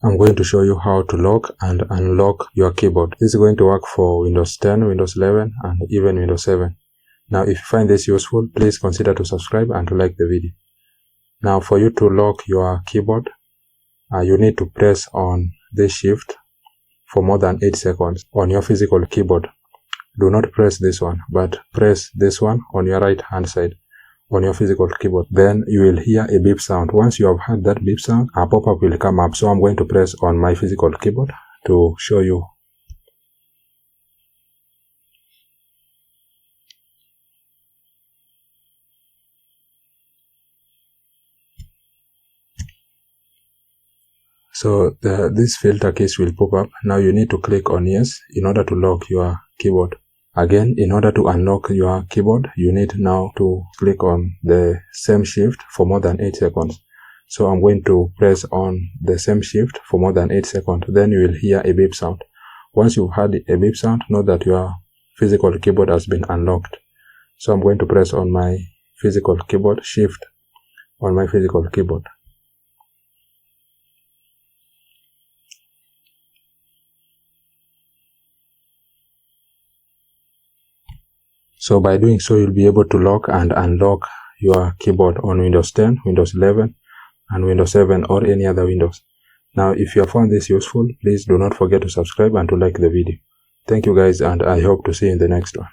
I'm going to show you how to lock and unlock your keyboard. This is going to work for Windows 10, Windows 11, and even Windows 7. Now, if you find this useful, please consider to subscribe and to like the video. Now, for you to lock your keyboard, you need to press on this shift for more than 8 seconds on your physical keyboard. Do not press this one, but press this one on your right hand side on your physical keyboard. Then you will hear a beep sound. Once you have heard that beep sound, a pop-up will come up. So I'm going to press on my physical keyboard to show you. So this filter keys will pop up. Now you need to click on yes in order to lock your keyboard. Again, in order to unlock your keyboard, you need now to click on the same shift for more than 8 seconds. So I'm going to press on the same shift for more than 8 seconds. Then you will hear a beep sound. Once you've heard a beep sound, know that your physical keyboard has been unlocked. So I'm going to press on my physical keyboard, shift on my physical keyboard. So by doing so, you'll be able to lock and unlock your keyboard on Windows 10, Windows 11, and Windows 7 or any other Windows. Now, if you have found this useful, please do not forget to subscribe and to like the video. Thank you guys, and I hope to see you in the next one.